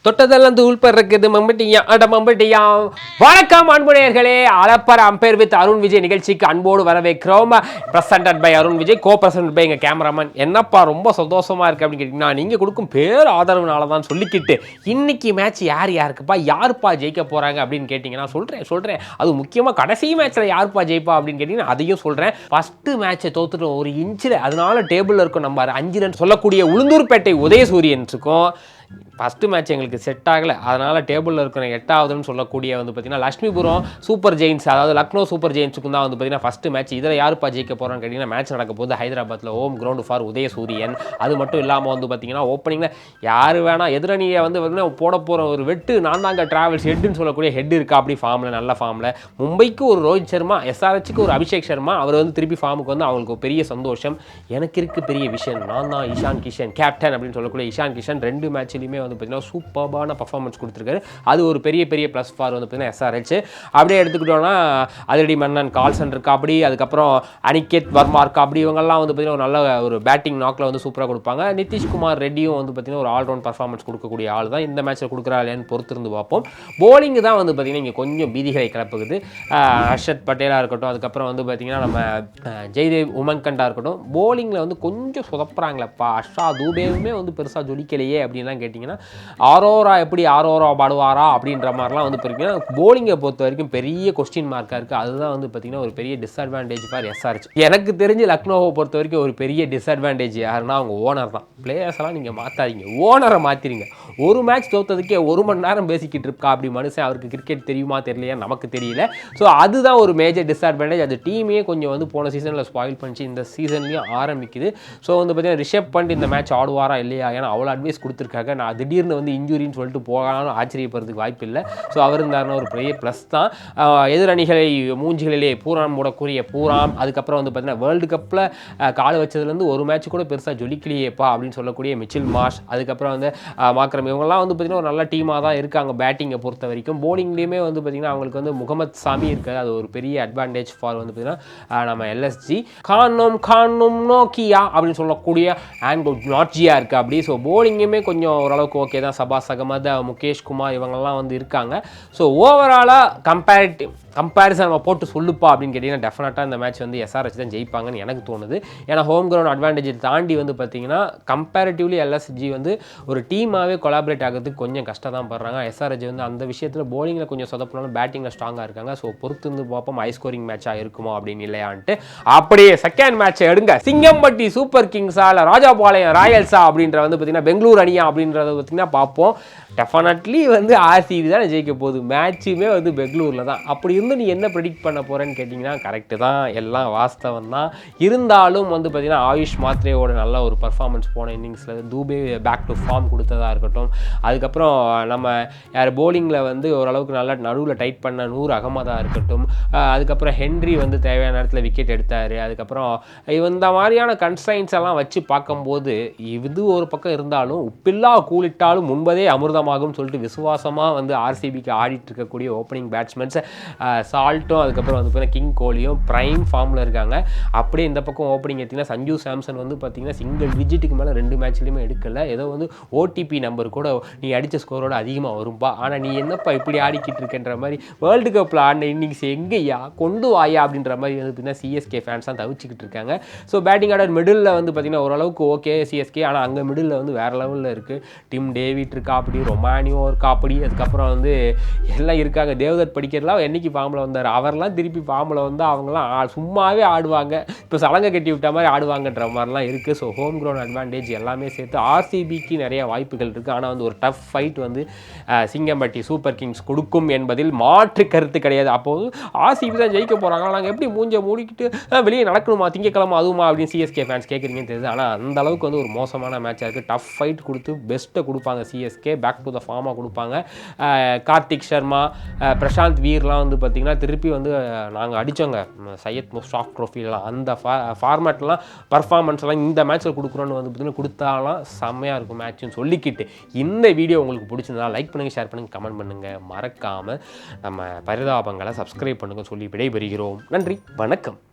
தொட்டதெல்லாம் தூள் பறக்குது மம்பட்டியா அட மம்பட்டியா. வணக்கம் அன்புடையர்களே, அலப்பற அம்பேர் வித் அருண் விஜய் நிகழ்ச்சிக்கு அன்போடு வரவேற்கிறோம். Presented by Arun Vijay, co present by எங்க கேமராமேன். என்னப்பா ரொம்ப சந்தோஷமா இருக்கு அப்படின்னு கேட்டீங்கன்னா, நீங்க கொடுக்கும் பேர் ஆதரவுனால தான் சொல்லிக்கிட்டு இன்னைக்கு மேட்ச் யாருக்குப்பா யாருப்பா ஜெயிக்க போறாங்க அப்படின்னு கேட்டீங்கன்னா சொல்றேன். அது முக்கியமா கடைசி மேட்ச்ல யாருப்பா ஜெயிப்பா அப்படின்னு கேட்டீங்கன்னா அதையும் சொல்றேன். ஃபர்ஸ்ட் மேட்சை தோத்துட்டு ஒரு இன்ச்சில், அதனால டேபிள்ல இருக்கும் நம்பர் 5 ரன் சொல்லக்கூடிய உளுந்தூர்பேட்டை உதயசூரியனுக்கும் ஃபஸ்ட்டு மேட்ச் எங்களுக்கு செட் ஆகலை, அதனால் டேபிளில் இருக்கிற 8வதுன்னு சொல்லக்கூடிய பார்த்தீங்கன்னா லட்சுமிபுரம் சூப்பர் ஜெயின்ஸ், அதாவது லக்னோ சூப்பர் ஜெயின்ஸுக்கும் தான் பார்த்தீங்கன்னா ஃபஸ்ட்டு மேட்ச். இதில் யாருப்பா ஜெயிக்க போகிறான்னு கேட்டிங்கன்னா, மேட்ச் நடக்க போது ஹைதராபாத்தில் ஹோம் கிரவுண்டு ஃபார் உதயசூரியன். அது மட்டும் இல்லாமல் பார்த்தீங்கன்னா ஓப்பனிங்கில் யார் வேணால் எதிரணியை பார்த்தீங்கன்னா போட போகிற ஒரு வெட்டு நான் தாங்க டிராவல்ஸ் ஹெட்டுன்னு சொல்லக்கூடிய ஹெட் இருக்கா அப்படி ஃபார்மில், நல்ல ஃபார்மில். மும்பைக்கு ஒரு ரோஹித் சர்மா, எஸ்ஆர்ஹெச்சுக்கு ஒரு அபிஷேக் சர்மா, அவர் திருப்பி ஃபார்முக்கு அவங்களுக்கு ஒரு பெரிய சந்தோஷம். எனக்கு இருக்குது பெரிய விஷயம், நான் தான் இஷான் கிஷன் கேப்டன் அப்படின்னு சொல்லக்கூடிய இஷான் கிஷன் 2 மேட்ச்லையுமே பார்த்தீங்கன்னா சூப்பர்பான பர்ஃபார்மன்ஸ் கொடுத்துருக்காரு. அது ஒரு பெரிய ப்ளஸ் ஃபார் பார்த்தீங்கன்னா எஸ்ஆர்ஹெச். அப்படியே எடுத்துக்கிட்டோன்னா அதிரடி மன்னன் கால்சன் இருக்கா அப்படி, அதுக்கப்புறம் அனிகேத் வர்மா இருக்கா அப்படி, இவங்கெல்லாம் பார்த்தீங்கன்னா ஒரு நல்ல ஒரு பேட்டிங் நாக்கில் சூப்பராக கொடுப்பாங்க. நிதிஷ்குமார் ரெட்டியும் பார்த்தீங்கன்னா ஒரு ஆல்ரவுண்ட் பர்ஃபார்மன்ஸ் கொடுக்கக்கூடிய ஆள் தான். இந்த மேட்ச்சில் கொடுக்குறா இல்லையான்னு பொறுத்திருந்து பார்ப்போம். போலிங்கு தான் பார்த்தீங்கன்னா இங்கே கொஞ்சம் பீதிகளை கிளப்புக்குது. ஹர்ஷத் பட்டேலாக இருக்கட்டும், அதுக்கப்புறம் பார்த்தீங்கன்னா நம்ம ஜெய்தேவ் உமன்கண்டா இருக்கட்டும், போலிங்கில் கொஞ்சம் சொதப்புறாங்களப்பா. அஷா தூபேவுமே பெருசாக ஜொலிக்கலையே அப்படின்லாம் கேட்டிங்கன்னா, ஆரோரா எப்படி ஆரோரா பாடுவாரா அப்படின்ற மாதிரிலாம் பார்த்தீங்கன்னா போலிங்கை பொறுத்த வரைக்கும் பெரிய கொஸ்டின் மார்க்காக இருக்குது. அதுதான் பார்த்தீங்கன்னா ஒரு பெரிய டிஸ்அட்வான்டேஜ் ஃபார் எஸ்ஆர்ஹெச். எனக்கு தெரிஞ்சு லக்னோவை பொறுத்த வரைக்கும் ஒரு பெரிய டிஸ்அட்வான்டேஜ் யாருன்னா அவங்க ஓனர் தான். பிளேயர்ஸ் எல்லாம் நீங்கள் மாற்றாதீங்க, ஓனரை மாற்றிடுங்க. ஒரு மேட்ச் தோற்றதுக்கே 1 மணி நேரம் பேசிக்கிட்டு இருக்கா அப்படி மனுஷன். அவருக்கு கிரிக்கெட் தெரியுமா தெரியலையா நமக்கு தெரியல. ஸோ அதுதான் ஒரு மேஜர் டிஸ்அட்வான்டேஜ். அது டீமே கொஞ்சம் போன சீசனில் ஸ்பாயில் பண்ணிச்சு, இந்த சீசன்லேயும் ஆரம்பிக்குது. ஸோ பார்த்தீங்கன்னா ரிஷப் பண்ட் இந்த மேட்ச் ஆடுவாரா இல்லையா, ஏன்னா அவ்வளோ அட்வைஸ் கொடுத்துருக்காங்க. நான் திடீர்னு இன்ஜுரின்னு சொல்லிட்டு போகலான்னு ஆச்சரியப்படுறதுக்கு வாய்ப்பு இல்லை. ஸோ அவர் இருந்தாருன்னா ஒரு பெரிய ப்ளஸ் தான். எதிரணிகளை மூஞ்சிகளிலே பூராம் போடக்கூடிய பூராம், அதுக்கப்புறம் பார்த்தீங்கன்னா வேர்ல்டு கப்பில் கால் வச்சதுலேருந்து ஒரு மேட்ச் கூட பெருசாக ஜொலிக்கலையேப்பா அப்படின்னு சொல்லக்கூடிய மிச்சில் மார்ஷ், அதுக்கப்புறம் மாக்ரம், இவங்கெல்லாம் பார்த்தீங்கன்னா ஒரு நல்ல டீமாக தான் இருக்காங்க பேட்டிங்கை பொறுத்த வரைக்கும். போலிங்லேயுமே பார்த்தீங்கன்னா அவங்களுக்கு முகமது சாமி இருக்காது. அது ஒரு பெரிய அட்வான்டேஜ் ஃபார் பார்த்தீங்கன்னா நம்ம எல்எஸ்ஜி. கானும் நோக்கியா அப்படின்னு சொல்லக்கூடிய ஆண்ட் நாட்ஜியா இருக்குது அப்படி. ஸோ போலிங்குமே கொஞ்சம் ஓரளவுக்கு ஓகே தான். சபாஸ் அகமது, முகேஷ் குமார் இவங்கெல்லாம் இருக்காங்க. ஸோ ஓவராலாக கம்பேரிசன் நம்ம போட்டு சொல்லுப்பா அப்படின்னு கேட்டிங்கன்னா டெஃபினட்டாக இந்த மேட்ச் எஸ்ஆர்ஹெச் தான் ஜெயிப்பாங்கன்னு எனக்கு தோணுது. ஏன்னா ஹோம் கிரவுண்ட் அட்வான்டேஜ் தாண்டி பார்த்தீங்கன்னா கம்பேரிட்டிவ்லி எல்எஸ்ஜி ஒரு டீமாகவே கொலாபரேட் ஆகிறதுக்கு கொஞ்சம் கஷ்டம் தான் படுறாங்க. எஸ்ஆர்ஹெச் அந்த விஷயத்தில் போலிங்கில் கொஞ்சம் சொதப்பினாலும் பேட்டிங்கில் ஸ்ட்ராங்காக இருக்காங்க. ஸோ பொறுத்து பார்ப்போம் ஹை ஸ்கோரிங் மேட்சாக இருக்குமோ அப்படின்னு இல்லையான்ட்டு. அப்படியே செகண்ட் மேட்சை எடுங்க, சிங்கம்பட்டி சூப்பர் கிங்ஸா இல்லை ராஜாபாளையம் ராயல்ஸா அப்படின்ற பார்த்தீங்கன்னா பெங்களூர் அணியா அப்படின்றத பார்த்தீங்கன்னா பார்ப்போம். டெஃபினெட்லி ஆர்சிபி தான் ஜெயிக்க போகுது. மேட்சுமே பெங்களூரில் தான். அப்படி இருந்து நீ என்ன ப்ரெடிக்ட் பண்ண போகிறேன்னு கேட்டிங்கன்னா கரெக்டு தான், எல்லாம் வாஸ்தவம் தான். இருந்தாலும் பார்த்தீங்கன்னா ஆயுஷ் மாத்ரேயோட நல்ல ஒரு பர்ஃபார்மன்ஸ் போன இன்னிங்ஸில் தூபே பேக் டு ஃபார்ம் கொடுத்ததாக இருக்கட்டும், அதுக்கப்புறம் நம்ம யார் போலிங்கில் ஓரளவுக்கு நல்லா நடுவில் டைட் பண்ண நூர் அகமதாக இருக்கட்டும், அதுக்கப்புறம் ஹென்ரி தேவையான நேரத்தில் விக்கெட் எடுத்தார். அதுக்கப்புறம் இந்த மாதிரியான கன்ஸ்ட்ரைன்ஸ் எல்லாம் வச்சு பார்க்கும்போது இது ஒரு பக்கம் இருந்தாலும் உப்பில்லா கூலிட்டாலும் முன்பதே அமிர்தமாகும் சொல்லிட்டு விசுவாசமாக ஆர்சிபிக்கு ஆடிட்டு இருக்கக்கூடிய ஓப்பனிங் பேட்ஸ்மென்ஸ் சால்ட்டும், அதுக்கப்புறம் கிங் கோலியும் பிரைம் ஃபார்மில் இருக்காங்க. அப்படியே இந்த பக்கம் ஓப்பனிங் எடுத்திங்கன்னா சஞ்சு சாம்சன் பார்த்தீங்கன்னா சிங்கிள் டிஜிட்டுக்கு மேலே 2 மேட்ச்லையுமே எடுக்கலை. ஏதோ ஓடிபி நம்பர் கூட நீ அடித்த ஸ்கோரோட அதிகமாக வரும்பா, ஆனால் நீ என்னப்பா இப்படி ஆடிக்கிட்டு இருக்கன்ற மாதிரி வேர்ல்டு கப்பில் ஆடின இன்னிங்ஸ் எங்கேயா கொண்டு வாயா அப்படின்ற மாதிரி பார்த்தீங்கன்னா சிஎஸ்கே ஃபேன்ஸ் தான் தவிச்சிக்கிட்டு இருக்காங்க. ஸோ பேட்டிங் ஆர்டர் மிடில் பார்த்தீங்கன்னா ஓரளவுக்கு ஓகே சிஎஸ்கே, ஆனால் அங்கே மிடில் வேறு லெவலில் இருக்குது. டிம் டேவிட் இருக்கா அப்படி, ரொமானியோ இருக்கா அப்படி, அதுக்கப்புறம் எல்லாம் இருக்காங்க. தேவதத் படிக்கிறதுலாம் என்னைக்கு ஃபார்மில் வந்தார், அவரெல்லாம் திருப்பி ஃபார்மில் அவங்களாம் சும்மாவே ஆடுவாங்க, இப்போ சலங்கை கட்டி விட்ட மாதிரி ஆடுவாங்கன்ற மாதிரிலாம் இருக்குது. ஸோ ஹோம் கிரவுண்ட் அட்வான்டேஜ் எல்லாமே சேர்த்து ஆர்சிபிக்கு நிறைய வாய்ப்புகள் இருக்குது. ஆனால் ஒரு tough fight Singampatti super Kings கொடுக்கும் என்பதில் மாற்று கருத்து கிடையாது. அப்போது ஆர்சிபி தான் ஜெயிக்க போகிறாங்க, நாங்கள் எப்படி மூஞ்ச மூடிக்கிட்டு வெளியே நடக்கணுமா திங்கக்கிழமை அதுவுமா அப்படின்னு சிஎஸ்கே ஃபேன்ஸ் கேட்குறீங்கன்னு தெரியுது. ஆனால் அந்த அளவுக்கு ஒரு மோசமான மேட்சாக இருக்குது. டஃப் ஃபைட் கொடுத்து பெஸ்ட்டை கொடுப்பாங்க சிஎஸ்கே, பேக் டு த ஃபார்மாக கொடுப்பாங்க. கார்த்திக் சர்மா, பிரசாந்த் வீர்லாம் பார்த்திங்கன்னா திருப்பி நாங்கள் அடித்தோங்க சையத் முஸ்டாக் ட்ரோஃபிலாம், அந்த ஃபார்மேட்லாம் பர்ஃபார்மன்ஸ்லாம் இந்த மேட்ச்சில் கொடுக்குறோன்னு பார்த்தீங்கன்னா கொடுத்தாலாம் செம்மையாக இருக்கும் மேட்ச்னு சொல்லிக்கிட்டு இந்த வீடியோ உங்களுக்கு பிடிச்சிருந்தா லைக் பண்ணுங்கள், ஷேர் பண்ணுங்கள், கமெண்ட் பண்ணுங்கள். மறக்காமல் நம்ம பரிதாபங்களை சப்ஸ்கிரைப் பண்ணுங்கள் சொல்லி விடைபெறுகிறோம். நன்றி, வணக்கம்.